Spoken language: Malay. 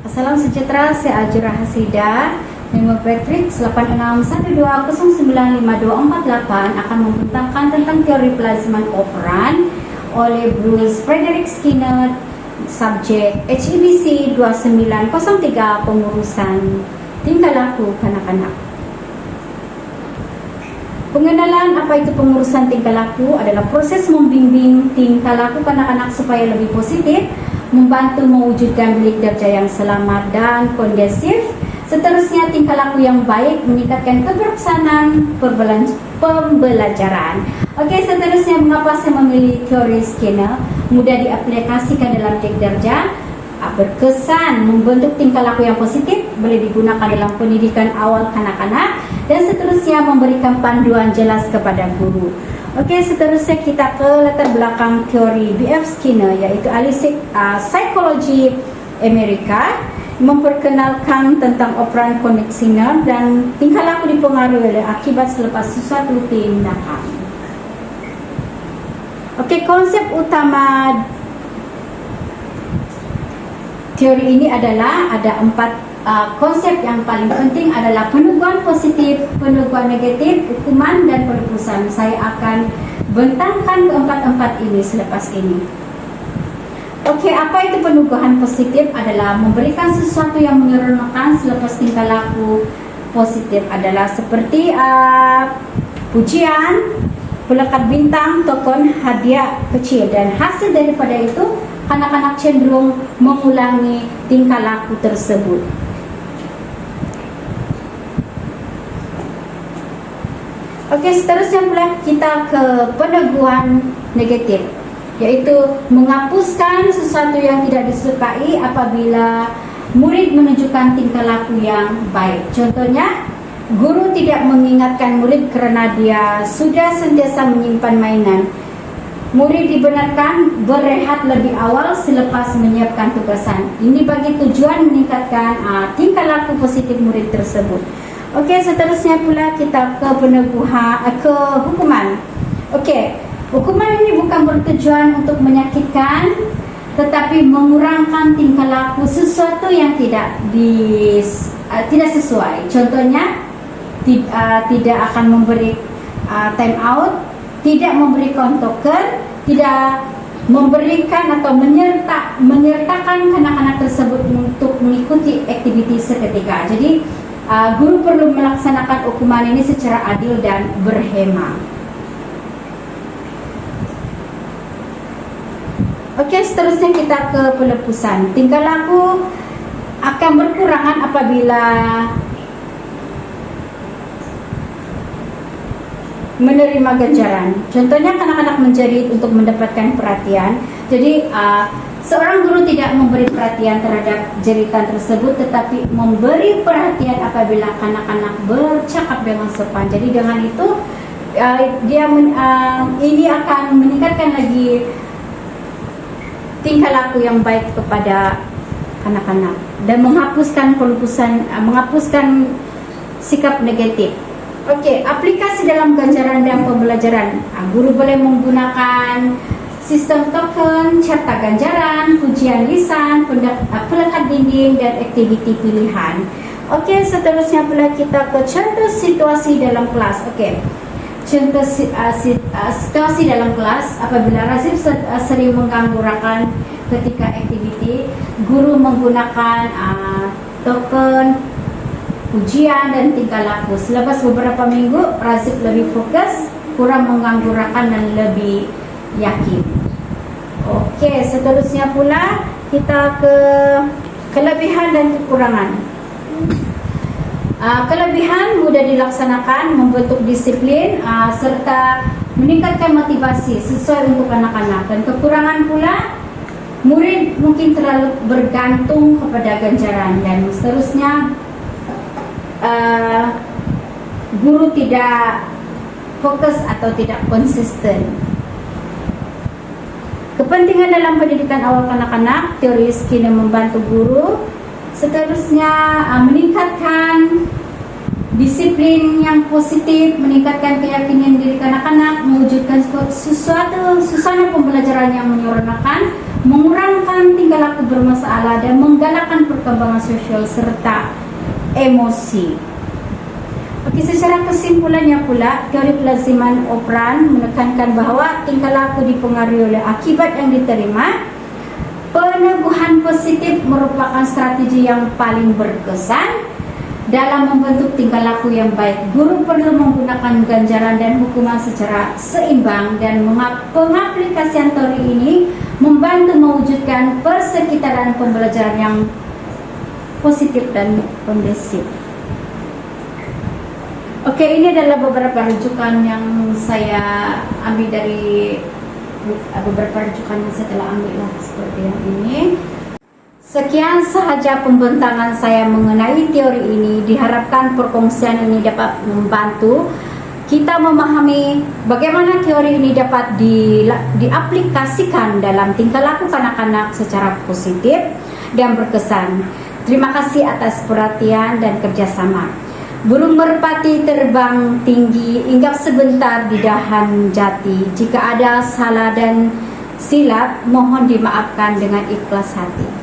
Salam sejahtera, saya Ajura Hasida. Nomor Patrick 8612095248 akan membentangkan tentang teori pelaziman operan oleh Bruce Frederick Skinner, subjek HEBC 2903, pengurusan tingkah laku kanak-kanak. Pengenalan apa itu pengurusan tingkah laku adalah proses membimbing tingkah laku kanak-kanak supaya lebih positif, membantu mewujudkan bilik darjah yang selamat dan kondusif. Seterusnya, tingkah laku yang baik meningkatkan keberkesanan pembelajaran. Okey, seterusnya, mengapa saya memilih teori Skinner? Mudah diaplikasikan dalam bilik darjah, berkesan, membentuk tingkah laku yang positif, boleh digunakan dalam pendidikan awal kanak-kanak, dan seterusnya memberikan panduan jelas kepada guru. Okey, seterusnya kita ke latar belakang teori B.F. Skinner, iaitu ahli psikologi Amerika, memperkenalkan tentang operan kondisioner dan tingkah laku dipengaruhi oleh akibat selepas sesuatu tindakan. Okey, konsep utama teori ini adalah ada 4 konsep yang paling penting adalah peneguhan positif, peneguhan negatif, hukuman dan penebusan. Saya akan bentangkan keempat-empat ini selepas ini. Okey, apa itu peneguhan positif? Adalah memberikan sesuatu yang menyeronokkan selepas tingkah laku positif adalah seperti pujian, pelekat bintang, token, hadiah kecil, dan hasil daripada itu anak-anak cenderung mengulangi tingkah laku tersebut. Okey, seterusnya pula kita ke peneguhan negatif, iaitu menghapuskan sesuatu yang tidak disukai apabila murid menunjukkan tingkah laku yang baik. Contohnya, guru tidak mengingatkan murid kerana dia sudah sentiasa menyimpan mainan. Murid dibenarkan berehat lebih awal selepas menyiapkan tugasan. Ini bagi tujuan meningkatkan tingkah laku positif murid tersebut. Okey, seterusnya pula kita ke hukuman. Okey, hukuman ini bukan bertujuan untuk menyakitkan, tetapi mengurangkan tingkah laku sesuatu yang tidak sesuai. Contohnya, tidak akan memberi time out, tidak memberikan token, tidak memberikan atau menyertakan kanak-kanak tersebut untuk mengikuti aktiviti seketika. Jadi, guru perlu melaksanakan hukuman ini secara adil dan berhema. Okey, seterusnya kita ke pelepasan. Tingkah laku akan berkurangan apabila menerima ganjaran. Contohnya, kanak-kanak menjerit untuk mendapatkan perhatian. Jadi, seorang guru tidak memberi perhatian terhadap jeritan tersebut, tetapi memberi perhatian apabila kanak-kanak bercakap dengan sopan. Jadi, dengan itu ini akan meningkatkan lagi tingkah laku yang baik kepada anak-anak dan menghapuskan sikap negatif. Okey, aplikasi dalam ganjaran dan pembelajaran. Guru boleh menggunakan sistem token, carta ganjaran, pujian lisan, pelekat dinding dan aktiviti pilihan. Okey, seterusnya pula kita ke contoh situasi dalam kelas. Okey, contoh situasi dalam kelas apabila Razif sering mengganggu rakan ketika aktiviti, guru menggunakan token, pujian dan tingkah laku. Selepas beberapa minggu, Razif lebih fokus, kurang mengganggu rakan dan lebih yakin. Okey, seterusnya pula kita ke kelebihan dan kekurangan. Kelebihan mudah dilaksanakan, membentuk disiplin serta meningkatkan motivasi sesuai untuk anak-anak. Dan kekurangan pula, murid mungkin terlalu bergantung kepada ganjaran. Dan seterusnya, guru tidak fokus atau tidak konsisten. Kepentingan dalam pendidikan awal kanak-kanak, teori Skinner membantu guru. Seterusnya, meningkatkan disiplin yang positif, meningkatkan keyakinan diri kanak-kanak, mewujudkan suasana pembelajaran yang menyeronokkan, mengurangkan tingkah laku bermasalah, dan menggalakkan perkembangan sosial serta emosi. Oke, secara kesimpulannya pula, teori pelaziman operan menekankan bahwa tingkah laku dipengaruhi oleh akibat yang diterima. Peneguhan positif merupakan strategi yang paling berkesan dalam membentuk tingkah laku yang baik. Guru perlu menggunakan ganjaran dan hukuman secara seimbang, dan pengaplikasian teori ini membantu mewujudkan persekitaran pembelajaran yang positif dan kondusif. Oke, ini adalah beberapa rujukan yang saya ambil dari beberapa rujukan yang saya telah ambil seperti yang ini. Sekian sahaja pembentangan saya mengenai teori ini. Diharapkan perkongsian ini dapat membantu kita memahami bagaimana teori ini dapat diaplikasikan dalam tingkah laku kanak-kanak secara positif dan berkesan. Terima kasih atas perhatian dan kerjasama. Burung merpati terbang tinggi, hinggap sebentar di dahan jati. Jika ada salah dan silap, mohon dimaafkan dengan ikhlas hati.